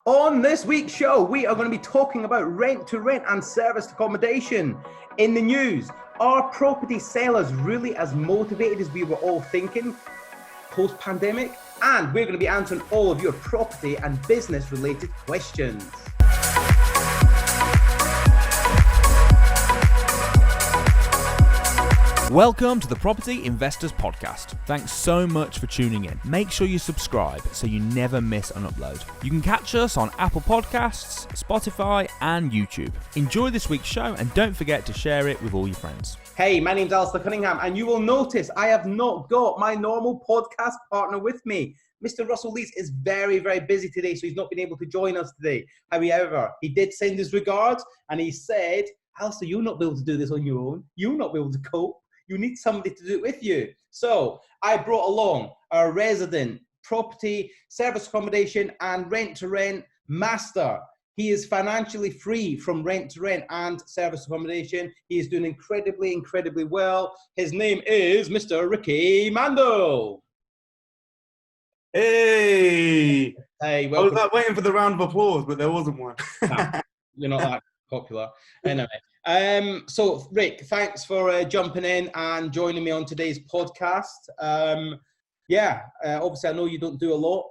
On this week's show, we are going to be talking about rent-to-rent and serviced accommodation. In the news, are property sellers really as motivated as we were all thinking post-pandemic? And we're going to be answering all of your property and business-related questions. Welcome to the Property Investors Podcast. Thanks so much for tuning in. Make sure you subscribe so you never miss an upload. You can catch us on Apple Podcasts, Spotify, and YouTube. Enjoy this week's show and don't forget to share it with all your friends. Hey, my name's Alasdair Cunningham, and you will notice I have not got my normal podcast partner with me. Mr. Russell Lees is very, very busy today, so he's not been able to join us today. However, he did send his regards, and he said, Alasdair, you'll not be able to do this on your own. You'll not be able to cope. You need somebody to do it with you. So I brought along our resident property, service accommodation, and rent-to-rent master. He is financially free from rent-to-rent and service accommodation. He is doing incredibly, incredibly well. His name is Mr. Ricci Mandal. Hey! Hey, I welcome. was like waiting for the round of applause, but there wasn't one. Nah, you're not that popular. Anyway, so Rick, thanks for jumping in and joining me on today's podcast. Obviously I know you don't do a lot.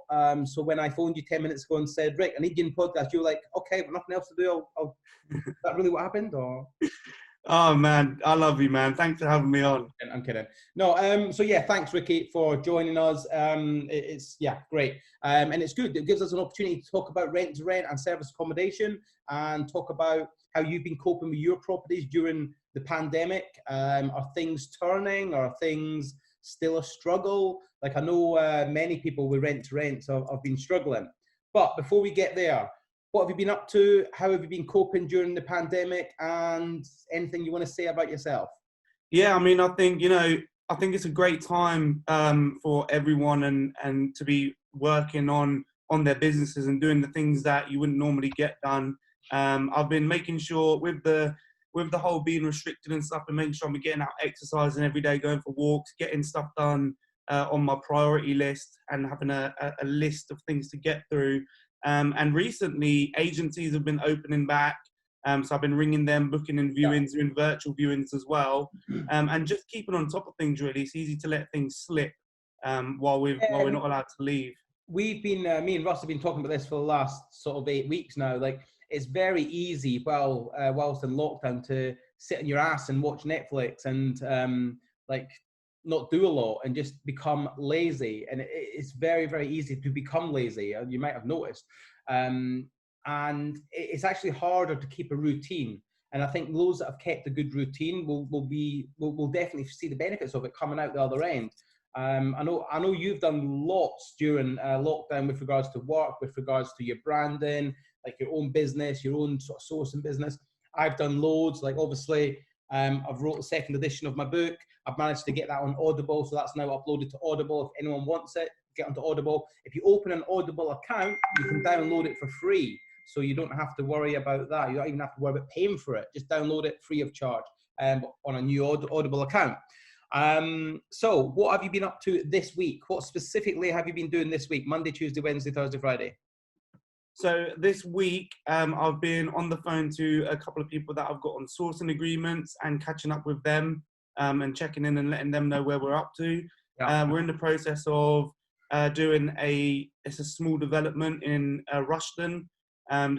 So when I phoned you 10 minutes ago and said, Rick, I need you in podcast, you were like, okay, but nothing else to do. Is that really what happened? Or? Oh man, I love you, man. Thanks for having me on. I'm kidding. No, thanks Ricky for joining us. It's great. And it's good. It gives us an opportunity to talk about rent to rent and service accommodation and talk about how you've been coping with your properties during the pandemic. Are things turning? Are things still a struggle? Like I know many people with rent to rent have been struggling. But before we get there, what have you been up to? How have you been coping during the pandemic? And anything you want to say about yourself? Yeah, I mean, I think it's a great time for everyone and to be working on their businesses and doing the things that you wouldn't normally get done. I've been making sure with the whole being restricted and stuff, and making sure I'm getting out exercising every day, going for walks, getting stuff done on my priority list, and having a list of things to get through. And recently, agencies have been opening back, so I've been ringing them, booking in viewings, doing virtual viewings as well, and just keeping on top of things. Really, it's easy to let things slip while we're not allowed to leave. We've been, me and Russ have been talking about this for the last sort of 8 weeks now. Like, it's very easy whilst in lockdown to sit on your ass and watch Netflix and not do a lot and just become lazy. And it's very, very easy to become lazy. You might have noticed. And it's actually harder to keep a routine. And I think those that have kept a good routine will definitely see the benefits of it coming out the other end. I know you've done lots during lockdown with regards to work, with regards to your branding, like your own business, your own sort of sourcing business. I've done loads. Like obviously, I've wrote the second edition of my book. I've managed to get that on Audible, so that's now uploaded to Audible. If anyone wants it, get onto Audible. If you open an Audible account, you can download it for free, so you don't have to worry about that. You don't even have to worry about paying for it. Just download it free of charge on a new Audible account. So what have you been up to this week? What specifically have you been doing this week? Monday, Tuesday, Wednesday, Thursday, Friday? So this week, I've been on the phone to a couple of people that I've got on sourcing agreements and catching up with them and checking in and letting them know where we're up to. Yeah. We're in the process of doing it's a small development in Rushden.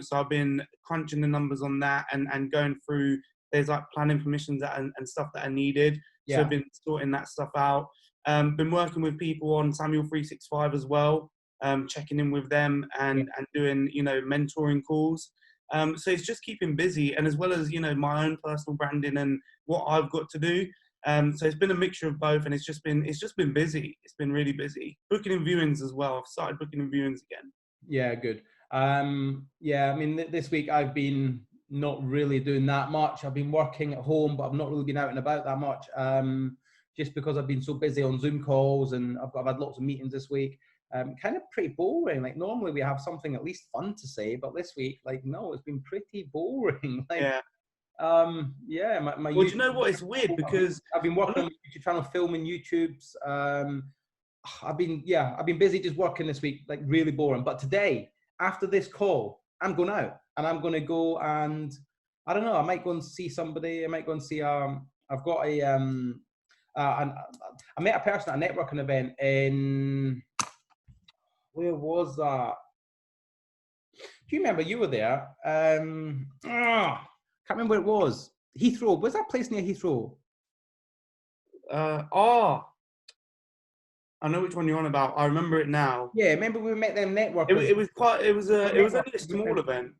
So I've been crunching the numbers on that and going through, there's like planning permissions and stuff that are needed. Yeah. So I've been sorting that stuff out. Been working with people on Samuel 365 as well. Checking in with them and doing, mentoring calls. So it's just keeping busy, and as well as, my own personal branding and what I've got to do. So it's been a mixture of both, and it's just been busy. It's been really busy. Booking in viewings as well. I've started booking in viewings again. Yeah, good. This week I've been not really doing that much. I've been working at home, but I've not really been out and about that much. Just because I've been so busy on Zoom calls, and I've had lots of meetings this week. Kind of pretty boring. Like normally we have something at least fun to say, but this week, like, no, it's been pretty boring. Like, yeah. My Well, YouTube, do you know what? It's weird because I've been working on my YouTube channel, filming YouTubes. I've been busy just working this week, like really boring. But today after this call, I'm going out and I'm going to go and I don't know. I might go and see somebody. I might go and see. I've got I met a person at a networking event in. Where was that? Do you remember? You were there. Can't remember where it was. Heathrow. Where's that place near Heathrow? I know which one you're on about. I remember it now. Yeah, remember we met them networkers. It was only a small event.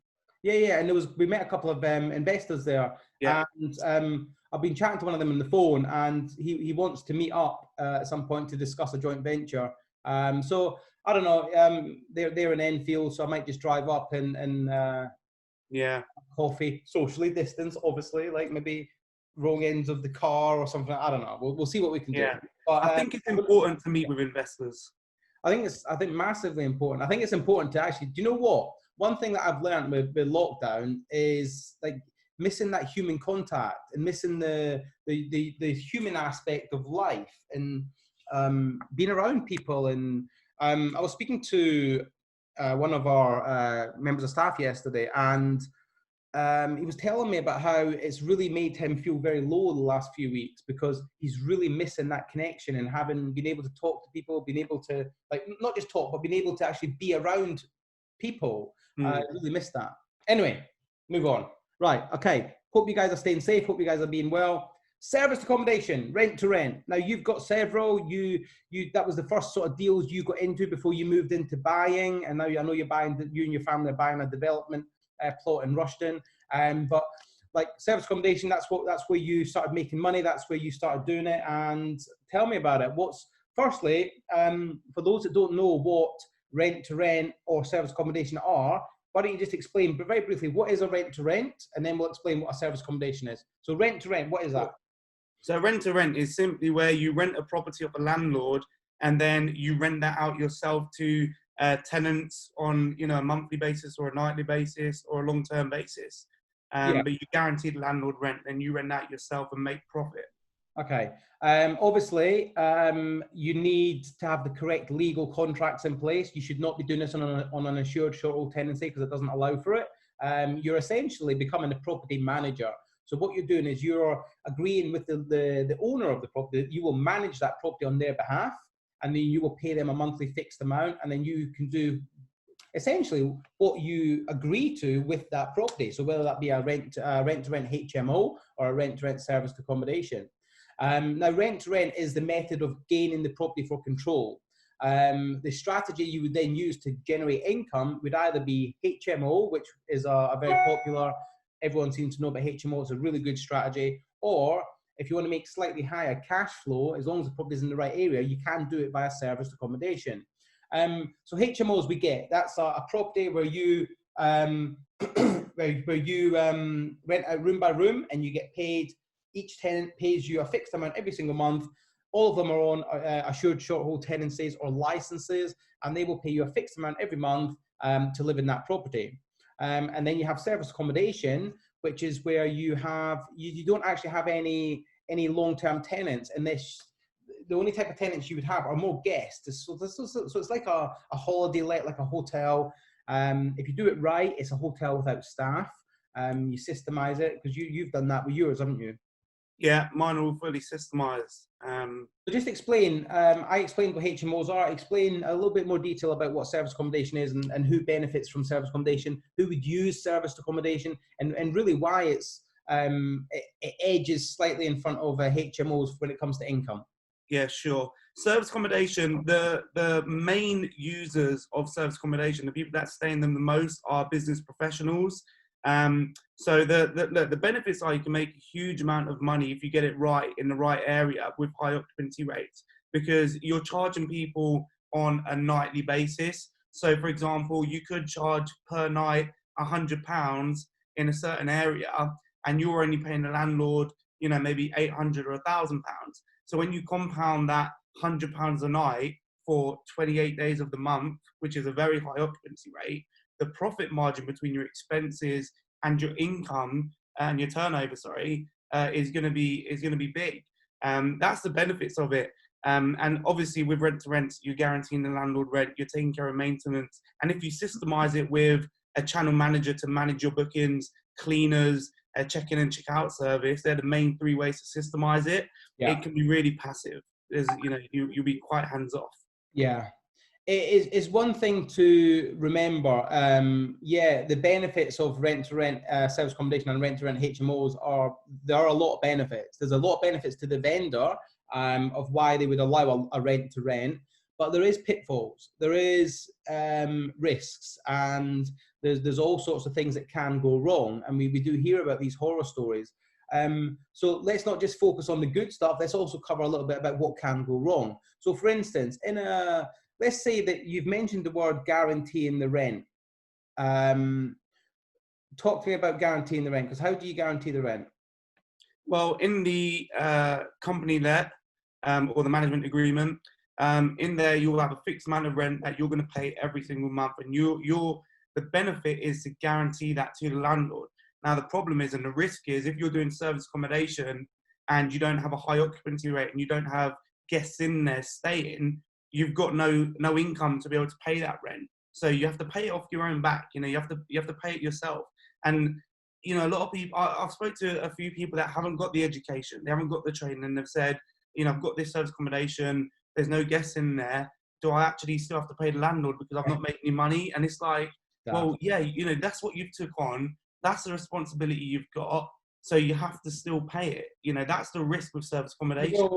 Yeah, and we met a couple of investors there. Yeah. And I've been chatting to one of them on the phone, and he wants to meet up at some point to discuss a joint venture. So I don't know. They're in Enfield, so I might just drive up and coffee, socially distanced, obviously, like maybe wrong ends of the car or something. I don't know. We'll see what we can do. But, I think it's important to meet with investors. I think massively important. I think it's important to actually. Do you know what? One thing that I've learned with lockdown is like missing that human contact and missing the human aspect of life and being around people. And I was speaking to one of our members of staff yesterday, and he was telling me about how it's really made him feel very low the last few weeks because he's really missing that connection and having been able to talk to people, being able to like not just talk, but being able to actually be around people. I really missed that. Anyway, move on. Right. Okay. Hope you guys are staying safe. Hope you guys are being well. Serviced accommodation, rent to rent. Now you've got several. You that was the first sort of deals you got into before you moved into buying, and now I know you're buying. You and your family are buying a development plot in Rushden. But like service accommodation, that's where you started making money. That's where you started doing it. And tell me about it. Firstly, for those that don't know what rent to rent or service accommodation are, why don't you just explain very briefly what is a rent to rent, and then we'll explain what a service accommodation is. So rent to rent, what is that? So rent to rent is simply where you rent a property off a landlord and then you rent that out yourself to tenants on a monthly basis or a nightly basis or a long-term basis. But you guarantee the landlord rent, then you rent that yourself and make profit. Okay. Obviously, you need to have the correct legal contracts in place. You should not be doing this on an assured short-hold tenancy because it doesn't allow for it. You're essentially becoming a property manager. So what you're doing is you're agreeing with the owner of the property that you will manage that property on their behalf, and then you will pay them a monthly fixed amount, and then you can do essentially what you agree to with that property. So whether that be a rent-to-rent HMO or a rent-to-rent serviced accommodation. Now, rent-to-rent is the method of gaining the property for control. The strategy you would then use to generate income would either be HMO, which is a very popular, everyone seems to know about HMO, it's a really good strategy, or if you want to make slightly higher cash flow, as long as the property is in the right area, you can do it via serviced accommodation. So HMOs we get, that's a property where you rent out room by room and you get paid. Each tenant pays you a fixed amount every single month. All of them are on assured short-hold tenancies or licenses, and they will pay you a fixed amount every month to live in that property. And then you have service accommodation, which is where you don't actually have any long-term tenants, and the only type of tenants you would have are more guests. So it's like a holiday let, like a hotel. If you do it right, it's a hotel without staff. You systemize it because you've done that with yours, haven't you? Yeah, mine are all fully systemized. So just explain, I explained what HMOs are. Explain a little bit more detail about what service accommodation is and who benefits from service accommodation, who would use serviced accommodation, and really why it edges slightly in front of HMOs when it comes to income. Yeah, sure. Service accommodation, the main users of service accommodation, the people that stay in them the most are business professionals. So the benefits are you can make a huge amount of money if you get it right in the right area with high occupancy rates, because you're charging people on a nightly basis. So for example, you could charge per night £100 in a certain area and you're only paying the landlord, maybe £800 or £1,000. So when you compound that £100 a night for 28 days of the month, which is a very high occupancy rate, the profit margin between your expenses and your income and your turnover, is going to be big. That's the benefits of it. And obviously with rent to rent, you're guaranteeing the landlord rent, you're taking care of maintenance. And if you systemize it with a channel manager to manage your bookings, cleaners, a check-in and check-out service, they're the main three ways to systemize it. Yeah. It can be really passive. You'll be quite hands off. Yeah. It's one thing to remember. The benefits of rent-to-rent service accommodation and rent-to-rent HMOs there are a lot of benefits. There's a lot of benefits to the vendor of why they would allow a rent-to-rent, but there is pitfalls. There is risks, and there's all sorts of things that can go wrong, and we do hear about these horror stories. So let's not just focus on the good stuff. Let's also cover a little bit about what can go wrong. So, for instance, let's say that you've mentioned the word guaranteeing the rent. Talk to me about guaranteeing the rent, because how do you guarantee the rent? Well, in the company let or the management agreement, in there you will have a fixed amount of rent that you're going to pay every single month, and the benefit is to guarantee that to the landlord. Now, the problem is, and the risk is, if you're doing service accommodation and you don't have a high occupancy rate and you don't have guests in there staying, you've got no income to be able to pay that rent. So you have to pay it off your own back. You have to pay it yourself. And a lot of people, I've spoke to a few people that haven't got the education, they haven't got the training, and they've said, I've got this service accommodation, there's no guests in there. Do I actually still have to pay the landlord because I've not made any money? And it's like, well, yeah, that's what you've took on. That's the responsibility you've got. So you have to still pay it. That's the risk with service accommodation.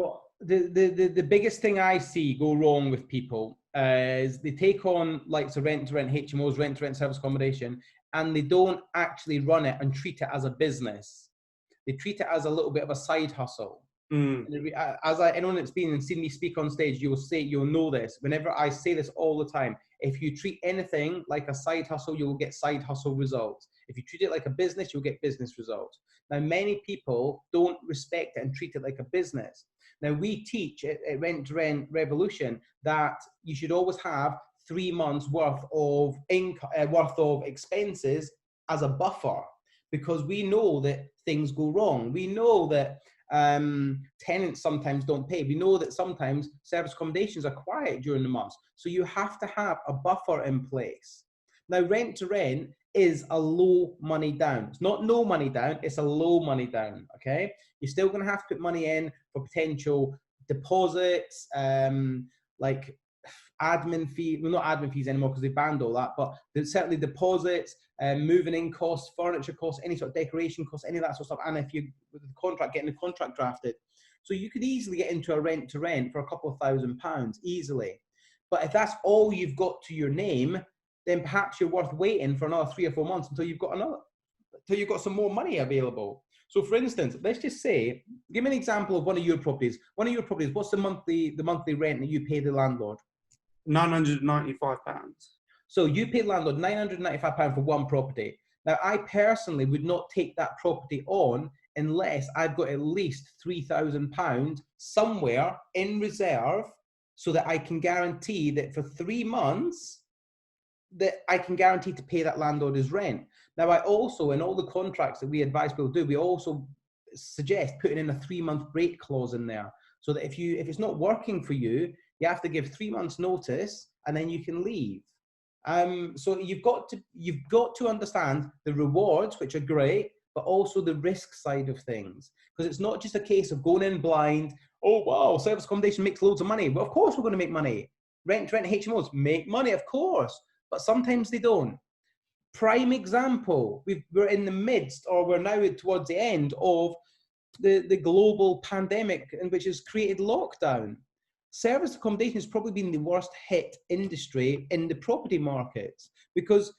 The biggest thing I see go wrong with people is they take on like rent-to-rent HMOs, rent-to-rent service accommodation, and they don't actually run it and treat it as a business. They treat it as a little bit of a side hustle. As anyone that's been and seen me speak on stage, you'll know this. Whenever I say this all the time, if you treat anything like a side hustle, you will get side hustle results. If you treat it like a business, you'll get business results. Now, many people don't respect it and treat it like a business. Now, we teach at Rent to Rent Revolution that you should always have 3 months worth of expenses as a buffer, because we know that things go wrong. We know that tenants sometimes don't pay. We know that sometimes service accommodations are quiet during the months. So you have to have a buffer in place. Now, rent to rent is a low money down. It's not no money down, it's a low money down, okay? You're still gonna have to put money in for potential deposits, like admin fee, well, not admin fees anymore because they banned all that, but there's certainly deposits, moving in costs, furniture costs, any sort of decoration costs, any of that sort of stuff. And if you, with the contract, getting the contract drafted. So you could easily get into a rent to rent for a couple of £1,000 easily. But if that's all you've got to your name, then perhaps you're worth waiting for another 3 or 4 months until you've got some more money available. So for instance, let's just say, give me an example of one of your properties. One of your properties, what's the monthly rent that you pay the landlord? £995. So you pay the landlord £995 for one property. Now, I personally would not take that property on unless I've got at least £3,000 somewhere in reserve, so that I can guarantee that for 3 months, that I can guarantee to pay that landlord his rent. Now, I also, in all the contracts that we advise people to do, we also suggest putting in a 3-month break clause in there, so that if it's not working for you, you have to give 3 months notice and then you can leave. So you've got to understand the rewards, which are great, but also the risk side of things. Because it's not just a case of going in blind, oh wow, service accommodation makes loads of money. Well, of course we're going to make money. Rent to rent HMOs make money, of course, but sometimes they don't. Prime example, we're in the midst, or we're now towards the end of the global pandemic, which has created lockdown. Service accommodation has probably been the worst hit industry in the property markets, because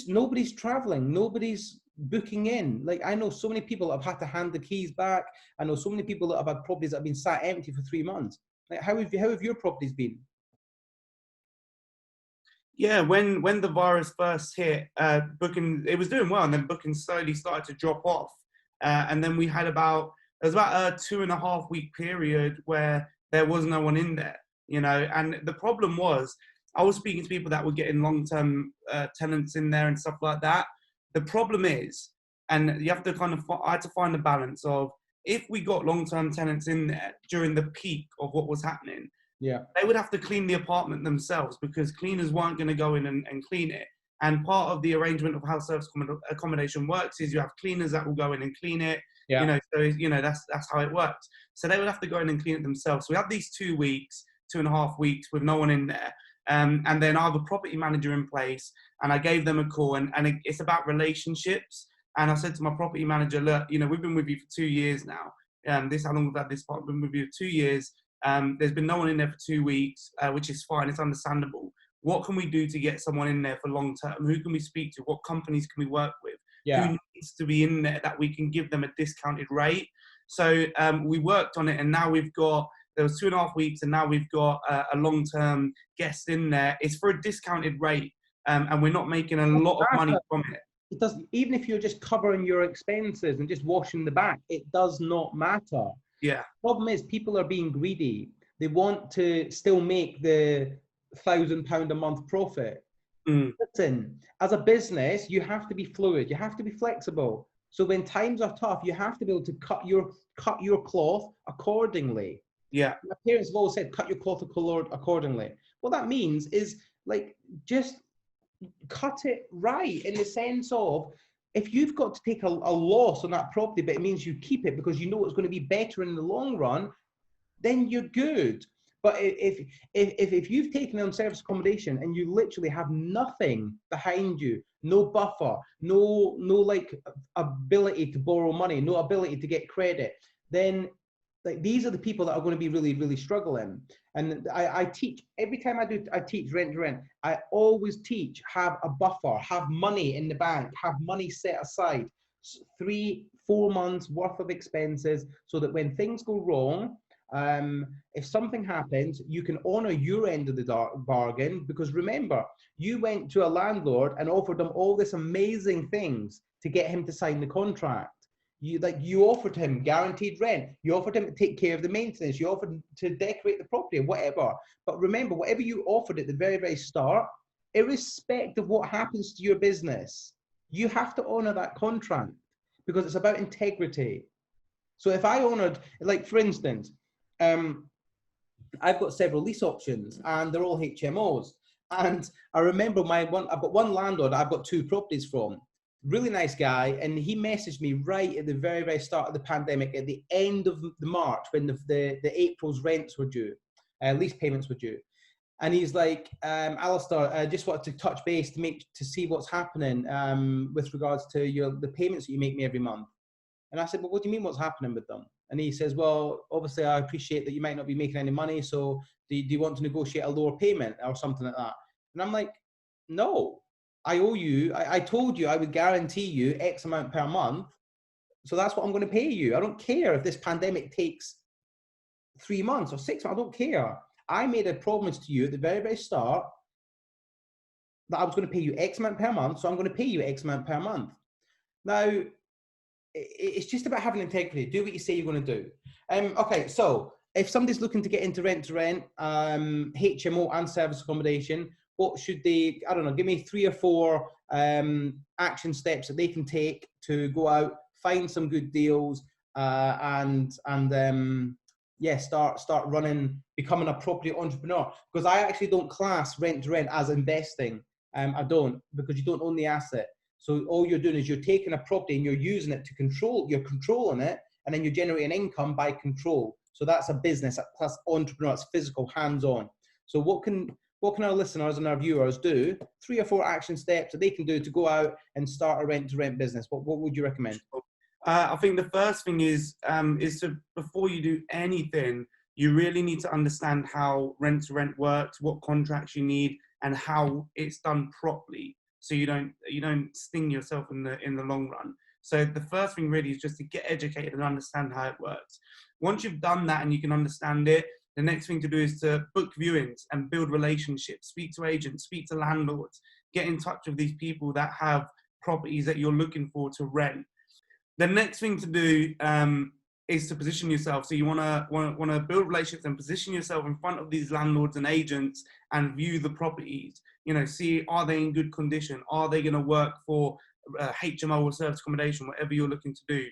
nobody's traveling, nobody's booking in. Like, I know so many people that have had to hand the keys back. I know so many people that have had properties that have been sat empty for 3 months. Like, how have your properties been? Yeah, when the virus first hit, booking, it was doing well, and then booking slowly started to drop off. And then there was about a 2.5 week period where there was no one in there, and the problem was, I was speaking to people that were getting long-term tenants in there and stuff like that. The problem is, and you have to I had to find a balance of, if we got long-term tenants in there during the peak of what was happening, they would have to clean the apartment themselves because cleaners weren't going to go in and clean it. And part of the arrangement of how service accommodation works is you have cleaners that will go in and clean it. Yeah. You know, so that's how it works. So they would have to go in and clean it themselves. So we have these 2 weeks, 2.5 weeks with no one in there. And then I have a property manager in place, and I gave them a call, and it's about relationships. And I said to my property manager, look, you know, we've been with you for 2 years now. This how long we've had this part? We've been with you for 2 years. There's been no one in there for 2 weeks, which is fine. It's understandable. What can we do to get someone in there for long term? Who can we speak to? What companies can we work with? Who needs to be in there that we can give them a discounted rate? So we worked on it, and now there was 2.5 weeks, and now we've got a long-term guest in there. It's for a discounted rate, and we're not making a lot of money from it. It doesn't, even if you're just covering your expenses and just washing the back, it does not matter. Yeah. Problem is, people are being greedy. They want to still make the £1,000 a month profit. Listen, as a business, you have to be fluid. You have to be flexible. So when times are tough, you have to be able to cut your cloth accordingly. Yeah. My parents have always said, cut your cloth accordingly. What that means is, like, just cut it right, in the sense of, if you've got to take a loss on that property, but it means you keep it because you know it's going to be better in the long run, then you're good. But if you've taken on service accommodation and you literally have nothing behind you, no buffer, no like ability to borrow money, no ability to get credit, then like these are the people that are going to be really, really struggling. And I teach, every time I teach rent to rent, I always teach, have a buffer, have money in the bank, have money set aside, 3-4 months worth of expenses, so that when things go wrong, if something happens, you can honor your end of the bargain. Because remember, you went to a landlord and offered him all this amazing things to get him to sign the contract. You offered him guaranteed rent, you offered him to take care of the maintenance, you offered to decorate the property, whatever. But remember, whatever you offered at the very, very start, irrespective of what happens to your business, you have to honor that contract, because it's about integrity. So if I honored, like for instance, I've got several lease options and they're all HMOs. And I remember I've got one landlord I've got 2 properties from. Really nice guy, and he messaged me right at the very, very start of the pandemic, at the end of the March, when the April's rents were due, lease payments were due. And he's like, Alasdair, I just wanted to touch base to see what's happening with regards to the payments that you make me every month. And I said, well, what do you mean what's happening with them? And he says, well, obviously I appreciate that you might not be making any money, so do you want to negotiate a lower payment or something like that? And I'm like, no, I owe you. I told you I would guarantee you X amount per month, so that's what I'm going to pay you. I don't care if this pandemic takes 3 months or 6 months. I don't care. I made a promise to you at the very, very start that I was going to pay you X amount per month, so I'm going to pay you X amount per month. Now, it's just about having integrity. Do what you say you're going to do. Okay, so if somebody's looking to get into rent to rent, HMO and service accommodation, what should they, I don't know, give me 3 or 4 action steps that they can take to go out, find some good deals, and start running, becoming a property entrepreneur. Because I actually don't class rent to rent as investing. I don't, because you don't own the asset. So all you're doing is you're taking a property and you're using it to control, you're controlling it, and then you're generating income by control. So that's a business, that's entrepreneur, it's physical, hands-on. So what can our listeners and our viewers do? 3 or 4 action steps that they can do to go out and start a rent-to-rent business. What would you recommend? I think the first thing is to, before you do anything, you really need to understand how rent-to-rent works, what contracts you need, and how it's done properly, so you don't sting yourself in the long run. So the first thing really is just to get educated and understand how it works. Once you've done that and you can understand it, the next thing to do is to book viewings and build relationships, speak to agents, speak to landlords, get in touch with these people that have properties that you're looking for to rent. The next thing to do is to position yourself. So you want to build relationships and position yourself in front of these landlords and agents and view the properties. You know, see, are they in good condition? Are they going to work for HMO or service accommodation, whatever you're looking to do?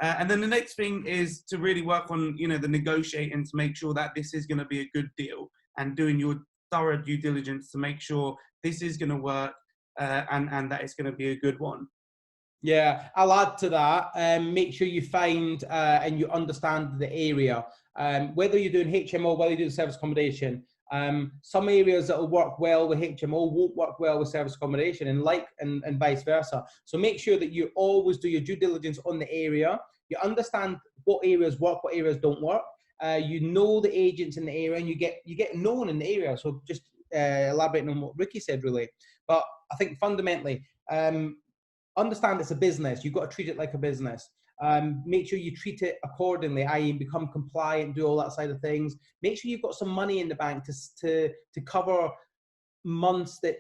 And then the next thing is to really work on, you know, the negotiating to make sure that this is going to be a good deal, and doing your thorough due diligence to make sure this is going to work, and that it's going to be a good one. Yeah, I'll add to that. Make sure you find and you understand the area. Whether you're doing HMO, whether you're doing service accommodation, some areas that will work well with HMO won't work well with service accommodation, and vice versa. So make sure that you always do your due diligence on the area. You understand what areas work, what areas don't work. You know the agents in the area, and you get known in the area. So just elaborating on what Ricci said, really. But I think fundamentally, understand it's a business. You've got to treat it like a business. Make sure you treat it accordingly, i.e. become compliant, do all that side of things. Make sure you've got some money in the bank to cover months that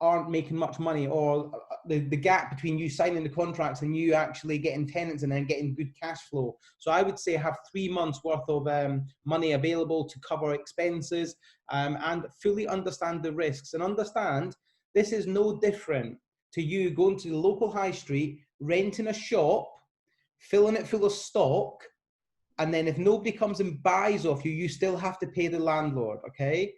aren't making much money, or the gap between you signing the contracts and you actually getting tenants and then getting good cash flow. So I would say have 3 months worth of money available to cover expenses, and fully understand the risks, and understand this is no different to you going to the local high street, renting a shop, filling it full of stock, and then if nobody comes and buys off you, you still have to pay the landlord, okay?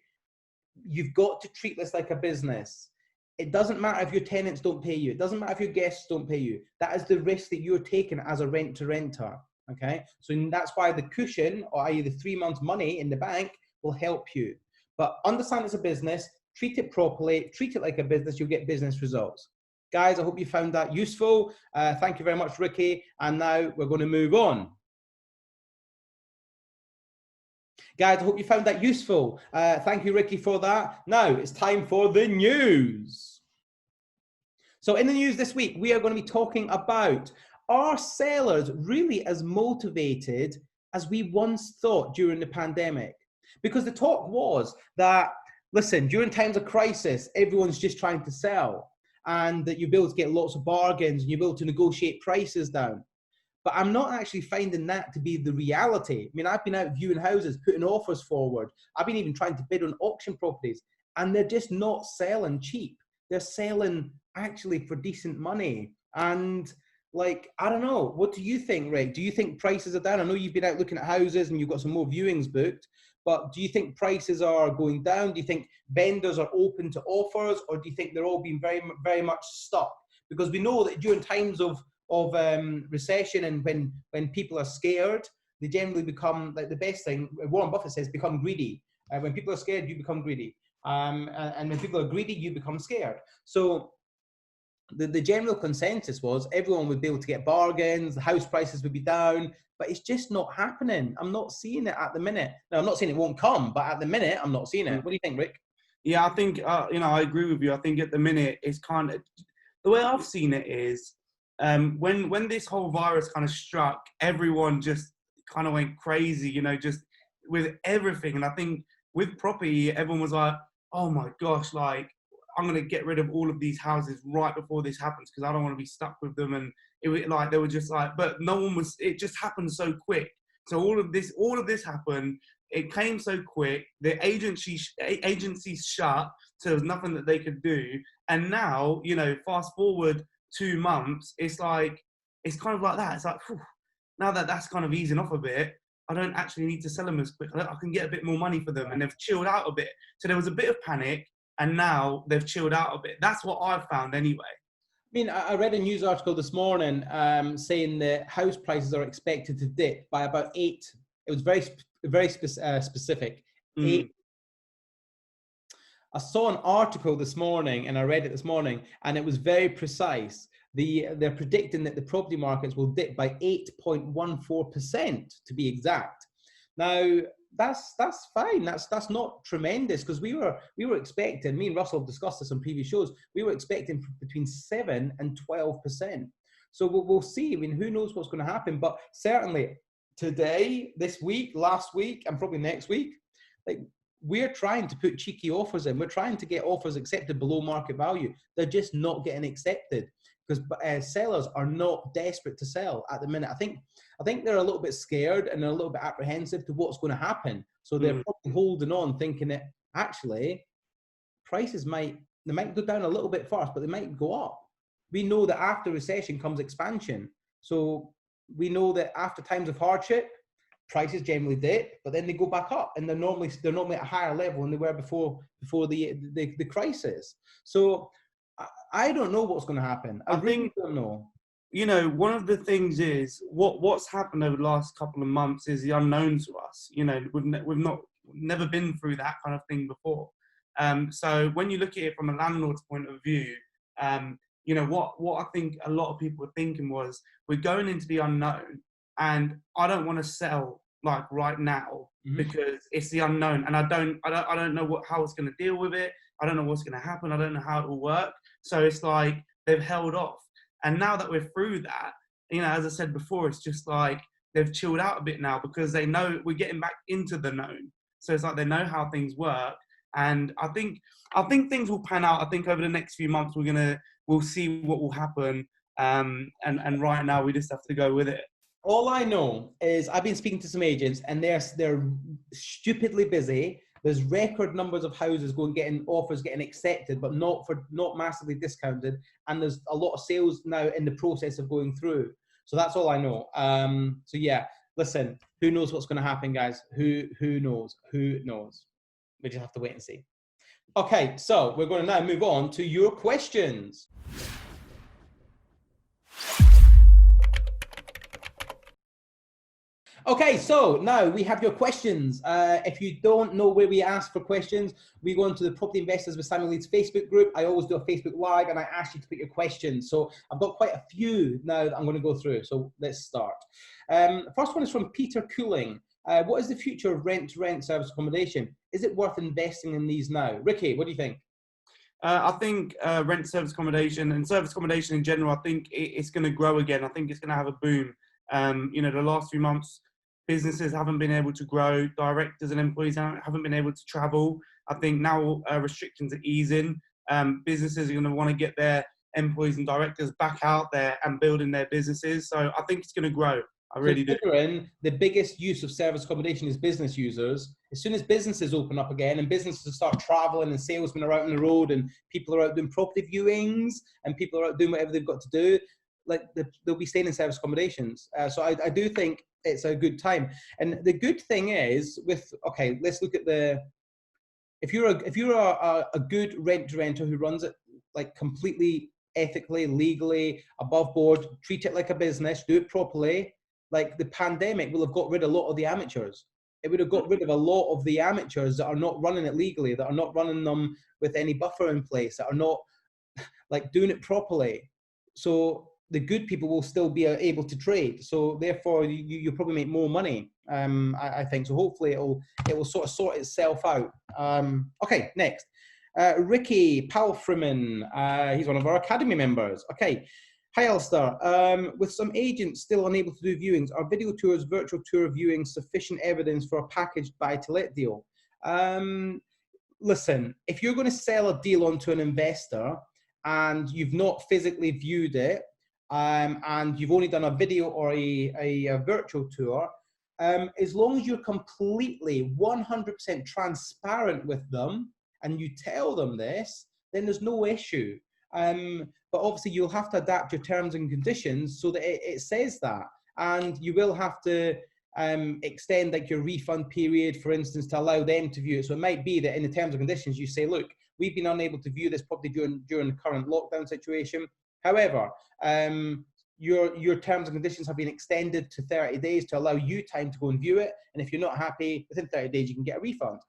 You've got to treat this like a business. It doesn't matter if your tenants don't pay you. It doesn't matter if your guests don't pay you. That is the risk that you're taking as a rent-to-renter, okay? So that's why the cushion, or i.e. the 3 months money in the bank, will help you. But understand it's a business, treat it properly, treat it like a business, you'll get business results. Guys, I hope you found that useful. Thank you very much, Ricci. And now we're going to move on. Guys, I hope you found that useful. Thank you, Ricci, for that. Now it's time for the news. So in the news this week, we are going to be talking about, are sellers really as motivated as we once thought during the pandemic? Because the talk was that, listen, during times of crisis, everyone's just trying to sell, and that you'll be able to get lots of bargains and you'll be able to negotiate prices down. But I'm not actually finding that to be the reality. I mean, I've been out viewing houses, putting offers forward. I've been even trying to bid on auction properties, and they're just not selling cheap. They're selling actually for decent money. And like, I don't know, what do you think, Rick? Do you think prices are down? I know you've been out looking at houses and you've got some more viewings booked, but do you think prices are going down? Do you think vendors are open to offers, or do you think they're all being very, very much stuck? Because we know that during times of recession, and when people are scared, they generally become, like the best thing, Warren Buffett says, become greedy. When people are scared, you become greedy. And when people are greedy, you become scared. So the general consensus was everyone would be able to get bargains, the house prices would be down, but it's just not happening. I'm not seeing it at the minute. Now, I'm not saying it won't come, but at the minute, I'm not seeing it. What do you think, Rick? Yeah, I think, I agree with you. I think at the minute, it's kind of, the way I've seen it is, when this whole virus kind of struck, everyone just kind of went crazy, just with everything. And I think with property, everyone was like, oh my gosh, like, I'm going to get rid of all of these houses right before this happens because I don't want to be stuck with them. And it was like, they were just like, but no one was, it just happened so quick. So all of this happened. It came so quick. The agencies shut, so there was nothing that they could do. And now, fast forward 2 months, it's like, it's kind of like that. It's like, whew, now that that's kind of easing off a bit, I don't actually need to sell them as quick. I can get a bit more money for them, and they've chilled out a bit. So there was a bit of panic, and now they've chilled out a bit. That's what I've found anyway. I mean, I read a news article this morning saying that house prices are expected to dip by about 8. It was very specific. 8. I saw an article this morning, and I read it this morning, and it was very precise. They're predicting that the property markets will dip by 8.14%, to be exact. Now, that's fine. That's not tremendous, because we were expecting, me and Russell have discussed this on previous shows, we were expecting between 7 and 12%. So we'll see. I mean, who knows what's going to happen? But certainly today, this week, last week, and probably next week, like, we're trying to put cheeky offers in. We're trying to get offers accepted below market value. They're just not getting accepted because sellers are not desperate to sell at the minute. I think they're a little bit scared and they're a little bit apprehensive to what's going to happen. So they're probably holding on, thinking that actually prices might go down a little bit first, but they might go up. We know that after recession comes expansion. So we know that after times of hardship, prices generally dip, but then they go back up, and they're normally at a higher level than they were before the crisis. So I don't know what's going to happen. I really don't know. You know, one of the things is what's happened over the last couple of months is the unknown to us. You know, we've never been through that kind of thing before. So when you look at it from a landlord's point of view, you know, what I think a lot of people were thinking was, we're going into the unknown, and I don't want to sell like right now because it's the unknown, and I don't know how it's going to deal with it. I don't know what's going to happen. I don't know how it will work. So it's like they've held off. And now that we're through that, you know, as I said before, it's just like they've chilled out a bit now because they know we're getting back into the known. So it's like they know how things work. And I think things will pan out. I think over the next few months we'll see what will happen. And right now we just have to go with it. All I know is I've been speaking to some agents, and they're stupidly busy. There's record numbers of houses getting offers getting accepted, but not massively discounted. And there's a lot of sales now in the process of going through. So that's all I know. So yeah, listen, who knows what's going to happen, guys? Who knows? Who knows? We just have to wait and see. Okay, so we're going to now move on to your questions. Okay, so now we have your questions. If you don't know where we ask for questions, we go into the Property Investors with Samuel Leeds Facebook group. I always do a Facebook Live, and I ask you to put your questions. So I've got quite a few now that I'm going to go through. So let's start. First one is from Peter Cooling. What is the future of rent-to-rent service accommodation? Is it worth investing in these now? Ricky, what do you think? I think rent service accommodation and service accommodation in general, I think it's going to grow again. I think it's going to have a boom. You know, the last few months, businesses haven't been able to grow. Directors and employees haven't been able to travel. I think now restrictions are easing. Businesses are going to want to get their employees and directors back out there and building their businesses. So I think it's going to grow. I really do. Considering the biggest use of service accommodation is business users, as soon as businesses open up again and businesses start traveling and salesmen are out on the road and people are out doing property viewings and people are out doing whatever they've got to do, like they'll be staying in service accommodations. So I do think it's a good time. And the good thing is let's look at if you're a good renter who runs it like completely ethically, legally, above board, treat it like a business, do it properly. Like the pandemic will have got rid of a lot of the amateurs. It would have got rid of a lot of the amateurs that are not running it legally, that are not running them with any buffer in place, that are not like doing it properly. So the good people will still be able to trade. So therefore, you'll probably make more money. I think so. Hopefully, it will sort of sort itself out. Okay, next, Ricci, Pal Freeman. He's one of our academy members. Okay. Hi, Alasdair. With some agents still unable to do viewings, are video tours, virtual tour viewings sufficient evidence for a packaged buy-to-let deal? Listen, if you're going to sell a deal onto an investor and you've not physically viewed it, and you've only done a video or a virtual tour, as long as you're completely 100% transparent with them and you tell them this, then there's no issue. But obviously you'll have to adapt your terms and conditions so that it says that, and you will have to extend like your refund period, for instance, to allow them to view it. So it might be that in the terms and conditions you say, look, we've been unable to view this property during the current lockdown situation. However, your terms and conditions have been extended to 30 days to allow you time to go and view it. And if you're not happy, within 30 days, you can get a refund.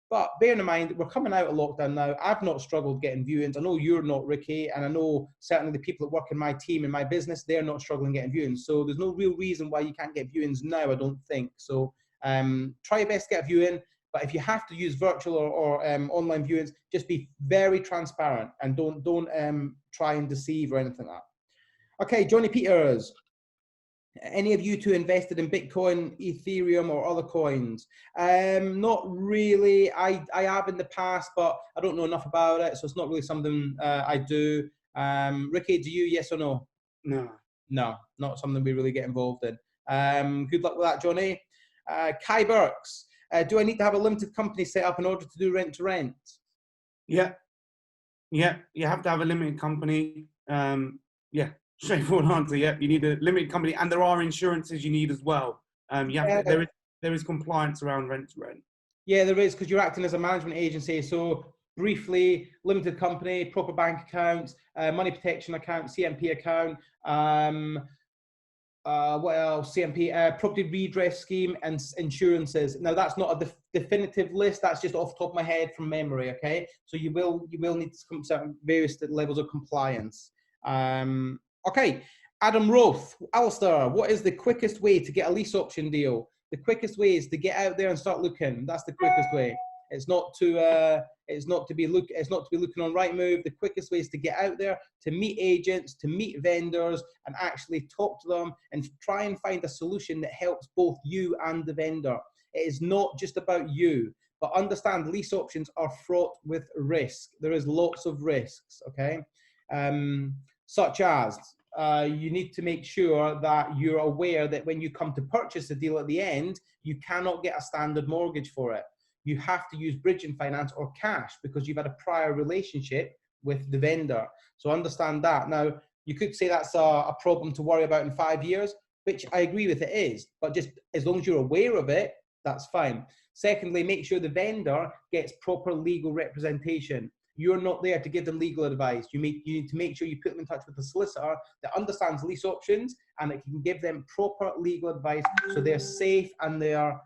But bearing in mind, we're coming out of lockdown now. I've not struggled getting viewings. I know you're not, Ricky, and I know certainly the people that work in my team, in my business, they're not struggling getting viewings. So there's no real reason why you can't get viewings now, I don't think. So try your best to get a viewing. But if you have to use virtual or online viewings, just be very transparent and don't try and deceive or anything like that. Okay, Johnny Peters. Any of you two invested in Bitcoin, Ethereum, or other coins? Not really. I have in the past, but I don't know enough about it, so it's not really something I do. Ricky, do you? Yes or no? No, not something we really get involved in. Good luck with that, Johnny. Kai Burks. Do I need to have a limited company set up in order to do rent to rent? Yeah. You have to have a limited company. Yeah, Straightforward answer. Yep, you need a limited company, and there are insurances you need as well. There is compliance around rent to rent. Yeah, there is, because you're acting as a management agency. So briefly, limited company, proper bank accounts, money protection account, CMP account, what else? CMP, property redress scheme, and insurances. Now that's not a definitive list. That's just off the top of my head from memory. Okay, so you will need some various levels of compliance. Okay, Adam Roth, Alasdair, what is the quickest way to get a lease option deal? The quickest way is to get out there and start looking. That's the quickest way. It's not to be looking on Rightmove. The quickest way is to get out there, to meet agents, to meet vendors, and actually talk to them and try and find a solution that helps both you and the vendor. It is not just about you, but understand lease options are fraught with risk. There is lots of risks, okay? Such as you need to make sure that you're aware that when you come to purchase a deal at the end, you cannot get a standard mortgage for it. You have to use bridging finance or cash because you've had a prior relationship with the vendor. So understand that. Now, you could say that's a problem to worry about in 5 years, which I agree with, it is, but just as long as you're aware of it, that's fine. Secondly, make sure the vendor gets proper legal representation. You're not there to give them legal advice. You need to make sure you put them in touch with a solicitor that understands lease options and that can give them proper legal advice so they're safe and they're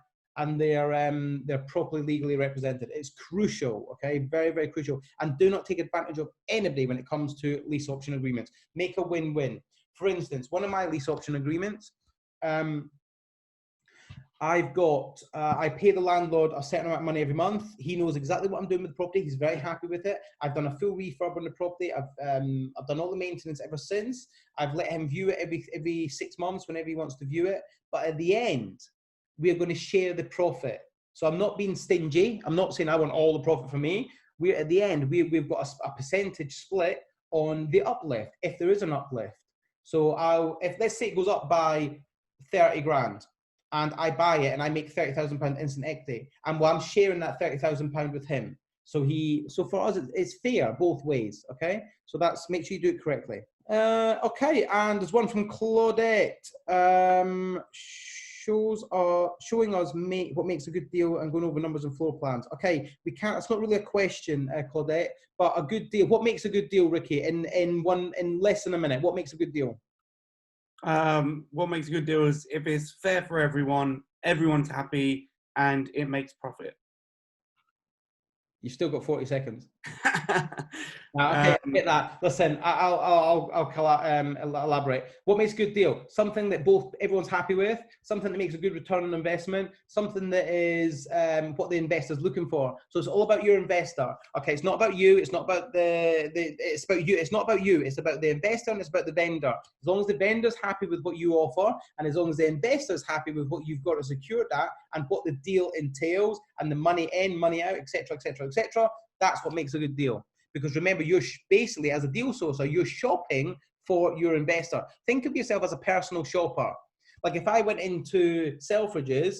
properly legally represented. It's crucial, okay? Very, very crucial. And do not take advantage of anybody when it comes to lease option agreements. Make a win-win. For instance, one of my lease option agreements, I pay the landlord a certain amount of money every month. He knows exactly what I'm doing with the property. He's very happy with it. I've done a full refurb on the property. I've done all the maintenance ever since. I've let him view it every 6 months whenever he wants to view it. But at the end, we're going to share the profit. So I'm not being stingy. I'm not saying I want all the profit for me. At the end, we've got a percentage split on the uplift, if there is an uplift. So if let's say it goes up by 30 grand, and I buy it and I make £30,000 instant equity, and I'm sharing that £30,000 with him. So for us, it's fair both ways. Okay, so make sure you do it correctly. Okay, and there's one from Claudette. Showing us what makes a good deal and going over numbers and floor plans. Okay, we can't. It's not really a question, Claudette, but a good deal. What makes a good deal, Ricky? In less than a minute, what makes a good deal? What makes a good deal is if it's fair for everyone, everyone's happy, and it makes profit. You've still got 40 seconds. Okay, get that. Listen, I'll elaborate. What makes a good deal? Something that everyone's happy with, something that makes a good return on investment, something that is what the investor's looking for. So it's all about your investor. Okay, it's not about you. It's not about it's about you. It's not about you. It's about the investor and it's about the vendor. As long as the vendor's happy with what you offer, and as long as the investor's happy with what you've got to secure that and what the deal entails and the money in, money out, etc., etc., etc., that's what makes a good deal. Because remember, you're basically, as a deal sourcer, you're shopping for your investor. Think of yourself as a personal shopper. Like if I went into Selfridges,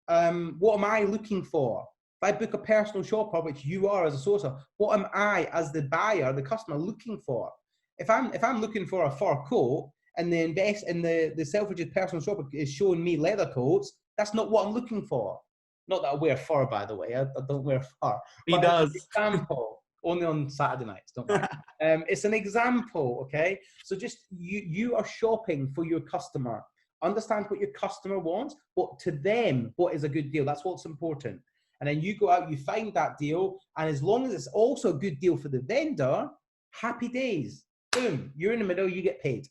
what am I looking for? If I book a personal shopper, which you are as a sourcer, what am I as the buyer, the customer, looking for? If I'm looking for a fur coat and the Selfridges personal shopper is showing me leather coats, that's not what I'm looking for. Not that I wear fur, by the way. I don't wear fur. He does. Example. Only on Saturday nights, don't worry. It's an example, okay? So just you are shopping for your customer. Understand what your customer wants, but to them, what is a good deal? That's what's important. And then you go out, you find that deal, and as long as it's also a good deal for the vendor, happy days. Boom, you're in the middle, you get paid.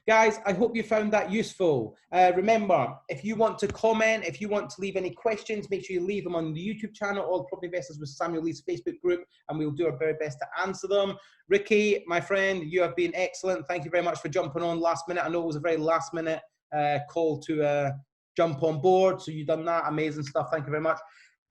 Guys, I hope you found that useful. Remember, if you want to comment, if you want to leave any questions, make sure you leave them on the YouTube channel, All Property Investors with Samuel Lee's Facebook group, and we'll do our very best to answer them. Ricky, my friend, you have been excellent. Thank you very much for jumping on last minute. I know it was a very last minute call to jump on board, so you've done that. Amazing stuff. Thank you very much.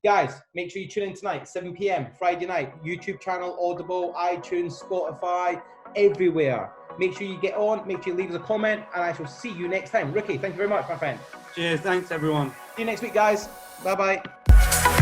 Guys, make sure you tune in tonight, 7 p.m, Friday night, YouTube channel, Audible, iTunes, Spotify, everywhere. Make sure you get on, make sure you leave us a comment, and I shall see you next time. Ricky, thank you very much, my friend. Cheers. Thanks, everyone. See you next week, guys. Bye-bye.